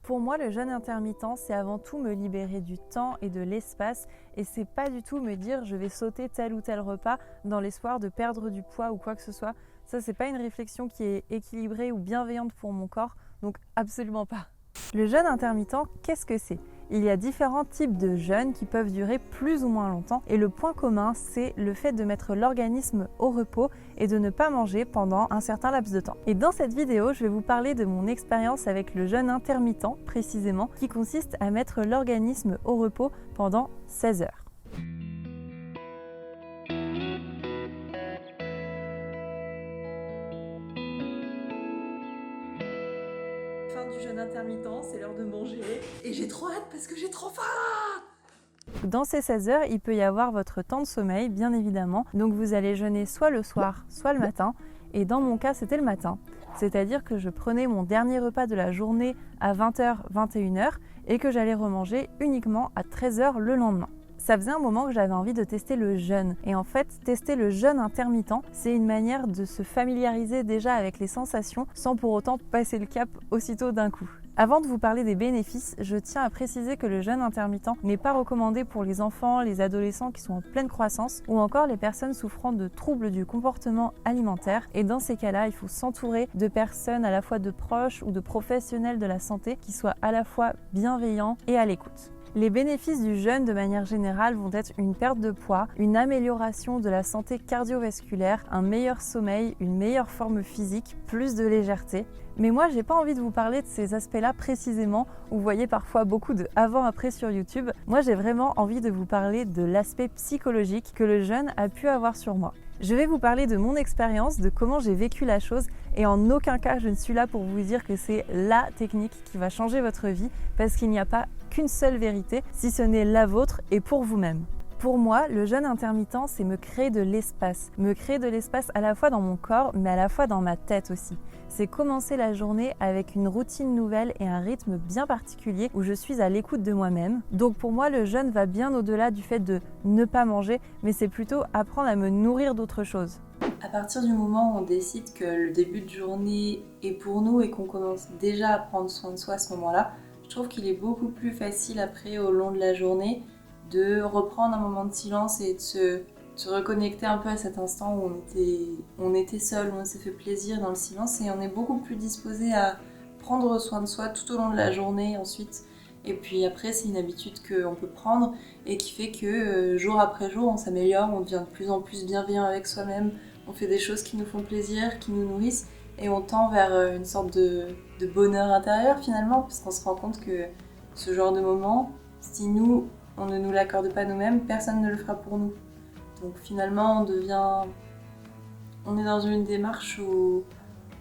Pour moi, le jeûne intermittent, c'est avant tout me libérer du temps et de l'espace, et c'est pas du tout me dire je vais sauter tel ou tel repas dans l'espoir de perdre du poids ou quoi que ce soit. Ça, c'est pas une réflexion qui est équilibrée ou bienveillante pour mon corps, donc absolument pas. Le jeûne intermittent, qu'est-ce que c'est ? Il y a différents types de jeûnes qui peuvent durer plus ou moins longtemps et le point commun, c'est le fait de mettre l'organisme au repos et de ne pas manger pendant un certain laps de temps. Et dans cette vidéo, je vais vous parler de mon expérience avec le jeûne intermittent précisément, qui consiste à mettre l'organisme au repos pendant 16 heures. Fin du jeûne intermittent, c'est l'heure de manger et j'ai trop hâte parce que j'ai trop faim. Dans ces 16 heures, il peut y avoir votre temps de sommeil, bien évidemment. Donc vous allez jeûner soit le soir, soit le matin. Et dans mon cas, c'était le matin. C'est-à-dire que je prenais mon dernier repas de la journée à 20h, 21h et que j'allais remanger uniquement à 13h le lendemain. Ça faisait un moment que j'avais envie de tester le jeûne. Et en fait, tester le jeûne intermittent, c'est une manière de se familiariser déjà avec les sensations sans pour autant passer le cap aussitôt d'un coup. Avant de vous parler des bénéfices, je tiens à préciser que le jeûne intermittent n'est pas recommandé pour les enfants, les adolescents qui sont en pleine croissance ou encore les personnes souffrant de troubles du comportement alimentaire. Et dans ces cas-là, il faut s'entourer de personnes à la fois de proches ou de professionnels de la santé qui soient à la fois bienveillants et à l'écoute. Les bénéfices du jeûne de manière générale vont être une perte de poids, une amélioration de la santé cardiovasculaire, un meilleur sommeil, une meilleure forme physique, plus de légèreté. Mais moi, j'ai pas envie de vous parler de ces aspects-là précisément, où vous voyez parfois beaucoup de avant-après sur YouTube. Moi, j'ai vraiment envie de vous parler de l'aspect psychologique que le jeûne a pu avoir sur moi. Je vais vous parler de mon expérience, de comment j'ai vécu la chose et en aucun cas je ne suis là pour vous dire que c'est la technique qui va changer votre vie parce qu'il n'y a pas qu'une seule vérité si ce n'est la vôtre et pour vous-même. Pour moi, le jeûne intermittent, c'est me créer de l'espace à la fois dans mon corps mais à la fois dans ma tête aussi. C'est commencer la journée avec une routine nouvelle et un rythme bien particulier où je suis à l'écoute de moi-même. Donc pour moi, le jeûne va bien au-delà du fait de ne pas manger, mais c'est plutôt apprendre à me nourrir d'autre chose. À partir du moment où on décide que le début de journée est pour nous et qu'on commence déjà à prendre soin de soi à ce moment-là, je trouve qu'il est beaucoup plus facile après, au long de la journée, de reprendre un moment de silence et de se reconnecter un peu à cet instant où on était seul, où on s'est fait plaisir dans le silence et on est beaucoup plus disposé à prendre soin de soi tout au long de la journée ensuite. Et puis après, c'est une habitude qu'on peut prendre et qui fait que jour après jour, on s'améliore, on devient de plus en plus bienveillant avec soi-même, on fait des choses qui nous font plaisir, qui nous nourrissent et on tend vers une sorte de bonheur intérieur finalement, parce qu'on se rend compte que ce genre de moment, si nous, on ne nous l'accorde pas nous-mêmes, personne ne le fera pour nous. Donc finalement, on est dans une démarche où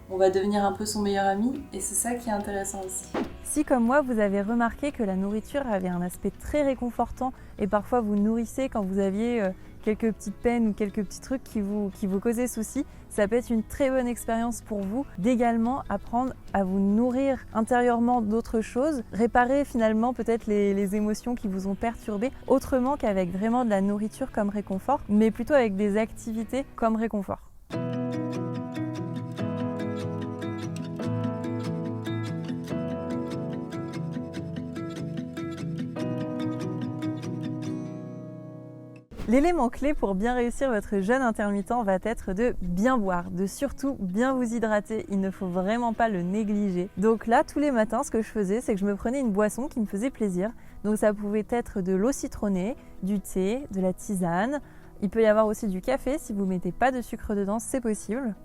on va devenir un peu son meilleur ami et c'est ça qui est intéressant aussi. Si comme moi, vous avez remarqué que la nourriture avait un aspect très réconfortant et parfois vous nourrissez quand vous aviez quelques petites peines ou quelques petits trucs qui vous causaient souci, ça peut être une très bonne expérience pour vous d'également apprendre à vous nourrir intérieurement d'autres choses, réparer finalement peut-être les émotions qui vous ont perturbé autrement qu'avec vraiment de la nourriture comme réconfort, mais plutôt avec des activités comme réconfort. L'élément clé pour bien réussir votre jeûne intermittent va être de bien boire, de surtout bien vous hydrater. Il ne faut vraiment pas le négliger. Donc là, tous les matins, ce que je faisais, c'est que je me prenais une boisson qui me faisait plaisir. Donc ça pouvait être de l'eau citronnée, du thé, de la tisane. Il peut y avoir aussi du café. Si vous ne mettez pas de sucre dedans, c'est possible.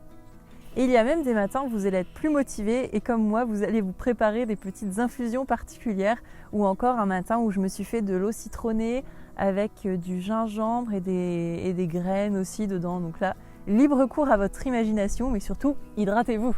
Et il y a même des matins où vous allez être plus motivé et comme moi, vous allez vous préparer des petites infusions particulières ou encore un matin où je me suis fait de l'eau citronnée avec du gingembre et des graines aussi dedans. Donc là, libre cours à votre imagination, mais surtout, hydratez-vous.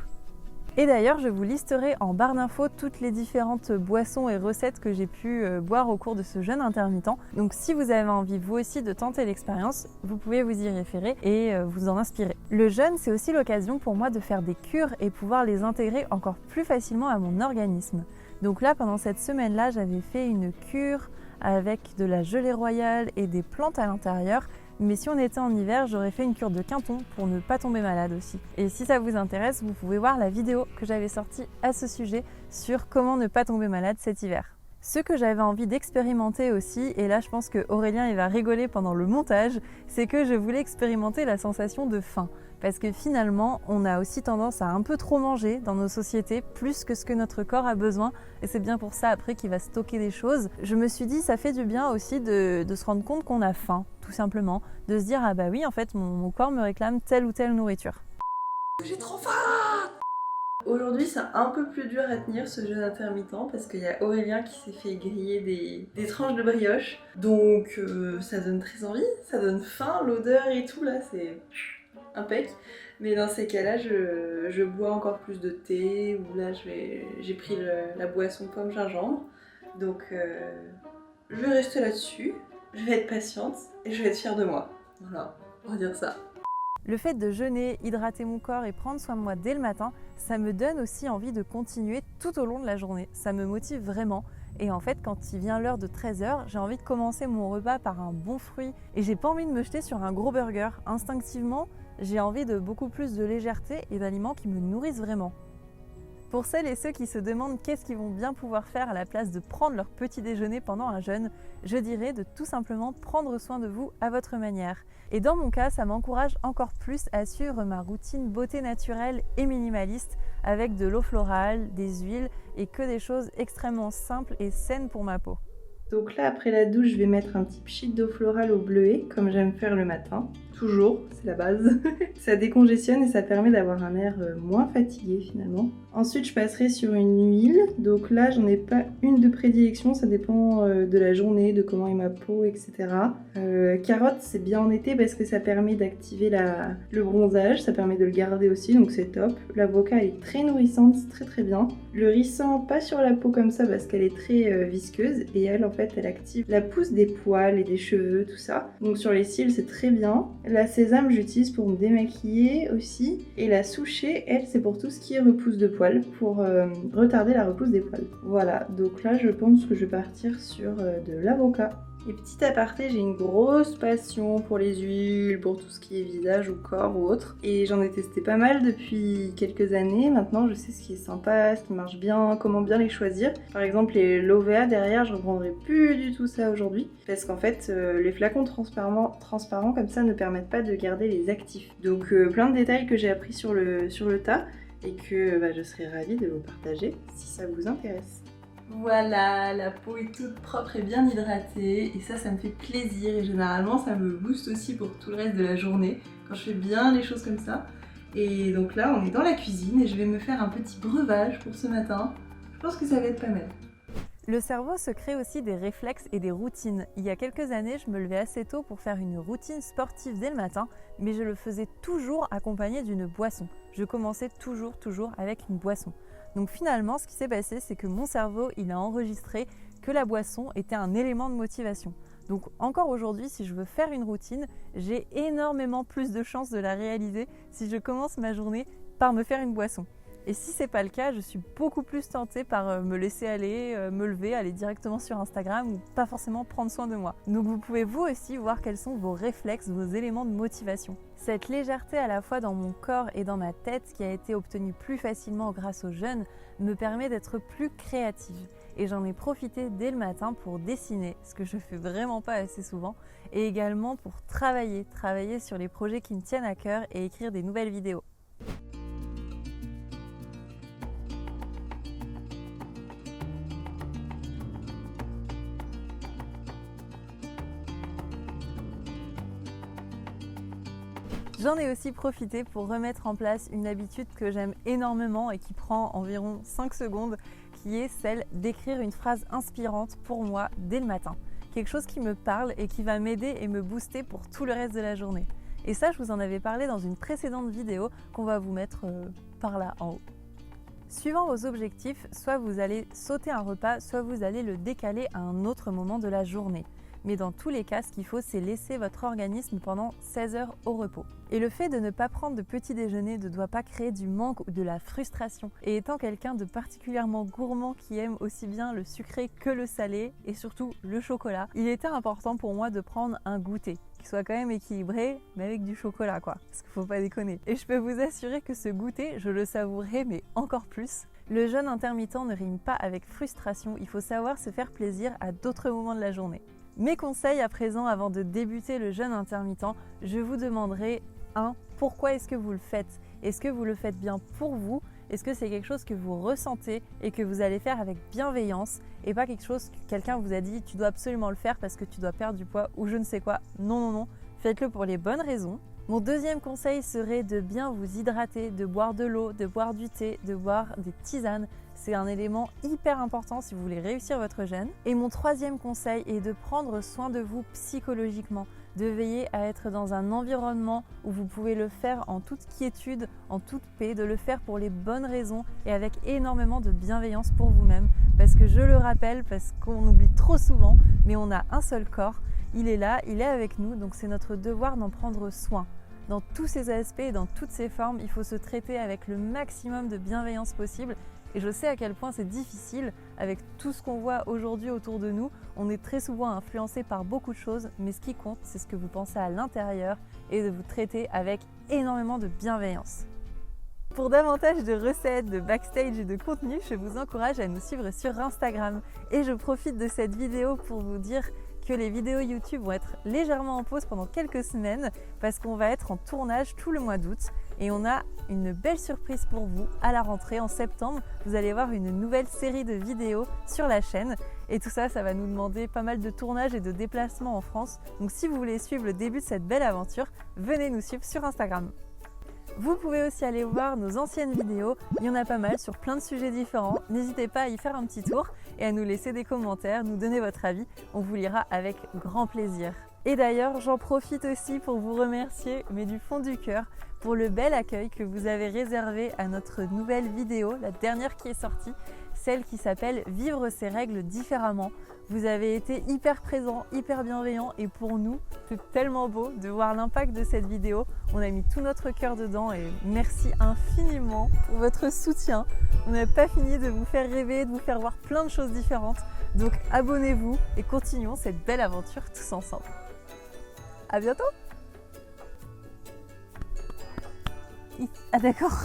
Et d'ailleurs, je vous listerai en barre d'infos toutes les différentes boissons et recettes que j'ai pu boire au cours de ce jeûne intermittent. Donc si vous avez envie vous aussi de tenter l'expérience, vous pouvez vous y référer et vous en inspirer. Le jeûne, c'est aussi l'occasion pour moi de faire des cures et pouvoir les intégrer encore plus facilement à mon organisme. Donc là, pendant cette semaine-là, j'avais fait une cure avec de la gelée royale et des plantes à l'intérieur. Mais si on était en hiver, j'aurais fait une cure de Quinton pour ne pas tomber malade aussi. Et si ça vous intéresse, vous pouvez voir la vidéo que j'avais sortie à ce sujet sur comment ne pas tomber malade cet hiver. Ce que j'avais envie d'expérimenter aussi, et là je pense que Aurélien il va rigoler pendant le montage, c'est que je voulais expérimenter la sensation de faim. Parce que finalement, on a aussi tendance à un peu trop manger dans nos sociétés, plus que ce que notre corps a besoin. Et c'est bien pour ça après qu'il va stocker des choses. Je me suis dit, ça fait du bien aussi de se rendre compte qu'on a faim, tout simplement. De se dire, ah bah oui, en fait, mon corps me réclame telle ou telle nourriture. J'ai trop faim! Aujourd'hui, c'est un peu plus dur à tenir ce jeûne intermittent parce qu'il y a Aurélien qui s'est fait griller des tranches de brioche. Donc ça donne très envie, ça donne faim, l'odeur et tout là, c'est impec. Mais dans ces cas-là, je bois encore plus de thé ou là j'ai pris la boisson pomme gingembre. Donc je vais rester là-dessus, je vais être patiente et je vais être fière de moi. Voilà, on va dire ça. Le fait de jeûner, hydrater mon corps et prendre soin de moi dès le matin, ça me donne aussi envie de continuer tout au long de la journée. Ça me motive vraiment. Et en fait, quand il vient l'heure de 13h, j'ai envie de commencer mon repas par un bon fruit. Et j'ai pas envie de me jeter sur un gros burger. Instinctivement, j'ai envie de beaucoup plus de légèreté et d'aliments qui me nourrissent vraiment. Pour celles et ceux qui se demandent qu'est-ce qu'ils vont bien pouvoir faire à la place de prendre leur petit déjeuner pendant un jeûne, je dirais de tout simplement prendre soin de vous à votre manière. Et dans mon cas, ça m'encourage encore plus à suivre ma routine beauté naturelle et minimaliste avec de l'eau florale, des huiles et que des choses extrêmement simples et saines pour ma peau. Donc là, après la douche, je vais mettre un petit pchit d'eau florale au bleuet, comme j'aime faire le matin. Toujours, c'est la base. Ça décongestionne et ça permet d'avoir un air moins fatigué finalement. Ensuite, je passerai sur une huile. Donc là, j'en ai pas une de prédilection, ça dépend de la journée, de comment est ma peau, etc. Carotte, c'est bien en été parce que ça permet d'activer le bronzage, ça permet de le garder aussi, donc c'est top. L'avocat est très nourrissante, c'est très très bien. Le ricin, pas sur la peau comme ça parce qu'elle est très visqueuse et elle, en fait, elle active la pousse des poils et des cheveux, tout ça. Donc sur les cils, c'est très bien. La sésame, j'utilise pour me démaquiller aussi. Et la souchet, elle, c'est pour tout ce qui est repousse de poils, pour retarder la repousse des poils. Voilà, donc là, je pense que je vais partir sur de l'avocat. Et petit aparté, j'ai une grosse passion pour les huiles, pour tout ce qui est visage ou corps ou autre. Et j'en ai testé pas mal depuis quelques années. Maintenant, je sais ce qui est sympa, ce qui marche bien, comment bien les choisir. Par exemple, les Lovea derrière, je ne reprendrai plus du tout ça aujourd'hui. Parce qu'en fait, les flacons transparents comme ça ne permettent pas de garder les actifs. Donc plein de détails que j'ai appris sur le tas et que je serais ravie de vous partager si ça vous intéresse. Voilà, la peau est toute propre et bien hydratée et ça me fait plaisir et généralement ça me booste aussi pour tout le reste de la journée quand je fais bien les choses comme ça. Et donc là on est dans la cuisine et je vais me faire un petit breuvage pour ce matin. Je pense que ça va être pas mal. Le cerveau se crée aussi des réflexes et des routines. Il y a quelques années, je me levais assez tôt pour faire une routine sportive dès le matin, mais je le faisais toujours accompagné d'une boisson. Je commençais toujours avec une boisson. Donc finalement, ce qui s'est passé, c'est que mon cerveau, il a enregistré que la boisson était un élément de motivation. Donc encore aujourd'hui, si je veux faire une routine, j'ai énormément plus de chances de la réaliser si je commence ma journée par me faire une boisson. Et si c'est pas le cas, je suis beaucoup plus tentée par me laisser aller, me lever, aller directement sur Instagram ou pas forcément prendre soin de moi. Donc vous pouvez vous aussi voir quels sont vos réflexes, vos éléments de motivation. Cette légèreté à la fois dans mon corps et dans ma tête qui a été obtenue plus facilement grâce au jeûne me permet d'être plus créative. Et j'en ai profité dès le matin pour dessiner, ce que je fais vraiment pas assez souvent, et également pour travailler sur les projets qui me tiennent à cœur et écrire des nouvelles vidéos. J'en ai aussi profité pour remettre en place une habitude que j'aime énormément et qui prend environ 5 secondes, qui est celle d'écrire une phrase inspirante pour moi dès le matin. Quelque chose qui me parle et qui va m'aider et me booster pour tout le reste de la journée. Et ça, je vous en avais parlé dans une précédente vidéo qu'on va vous mettre par là en haut. Suivant vos objectifs, soit vous allez sauter un repas, soit vous allez le décaler à un autre moment de la journée. Mais dans tous les cas, ce qu'il faut, c'est laisser votre organisme pendant 16 heures au repos. Et le fait de ne pas prendre de petit déjeuner ne doit pas créer du manque ou de la frustration. Et étant quelqu'un de particulièrement gourmand qui aime aussi bien le sucré que le salé, et surtout le chocolat, il était important pour moi de prendre un goûter qui soit quand même équilibré, mais avec du chocolat quoi, parce qu'il faut pas déconner. Et je peux vous assurer que ce goûter, je le savourerai mais encore plus. Le jeûne intermittent ne rime pas avec frustration, il faut savoir se faire plaisir à d'autres moments de la journée. Mes conseils à présent avant de débuter le jeûne intermittent, je vous demanderai 1. Pourquoi est-ce que vous le faites? Est-ce que vous le faites bien pour vous? Est-ce que c'est quelque chose que vous ressentez et que vous allez faire avec bienveillance et pas quelque chose que quelqu'un vous a dit tu dois absolument le faire parce que tu dois perdre du poids ou je ne sais quoi? Non, non, non, faites-le pour les bonnes raisons. Mon deuxième conseil serait de bien vous hydrater, de boire de l'eau, de boire du thé, de boire des tisanes. C'est un élément hyper important si vous voulez réussir votre jeûne. Et mon troisième conseil est de prendre soin de vous psychologiquement, de veiller à être dans un environnement où vous pouvez le faire en toute quiétude, en toute paix, de le faire pour les bonnes raisons et avec énormément de bienveillance pour vous-même. Parce que je le rappelle, parce qu'on oublie trop souvent, mais on a un seul corps, il est là, il est avec nous, donc c'est notre devoir d'en prendre soin. Dans tous ses aspects et dans toutes ses formes, il faut se traiter avec le maximum de bienveillance possible. Et je sais à quel point c'est difficile avec tout ce qu'on voit aujourd'hui autour de nous. On est très souvent influencé par beaucoup de choses, mais ce qui compte, c'est ce que vous pensez à l'intérieur et de vous traiter avec énormément de bienveillance. Pour davantage de recettes, de backstage et de contenu, je vous encourage à nous suivre sur Instagram. Et je profite de cette vidéo pour vous dire que les vidéos YouTube vont être légèrement en pause pendant quelques semaines parce qu'on va être en tournage tout le mois d'août et on a une belle surprise pour vous à la rentrée en septembre. Vous allez voir une nouvelle série de vidéos sur la chaîne et tout ça, ça va nous demander pas mal de tournage et de déplacements en France. Donc si vous voulez suivre le début de cette belle aventure, venez nous suivre sur Instagram. Vous pouvez aussi aller voir nos anciennes vidéos, il y en a pas mal sur plein de sujets différents. N'hésitez pas à y faire un petit tour et à nous laisser des commentaires, nous donner votre avis, on vous lira avec grand plaisir. Et d'ailleurs, j'en profite aussi pour vous remercier, mais du fond du cœur, pour le bel accueil que vous avez réservé à notre nouvelle vidéo, la dernière qui est sortie, celle qui s'appelle « Vivre ses règles différemment ». Vous avez été hyper présents, hyper bienveillants et pour nous, c'est tellement beau de voir l'impact de cette vidéo. On a mis tout notre cœur dedans et merci infiniment pour votre soutien. On n'a pas fini de vous faire rêver, de vous faire voir plein de choses différentes. Donc abonnez-vous et continuons cette belle aventure tous ensemble. À bientôt! Ah d'accord.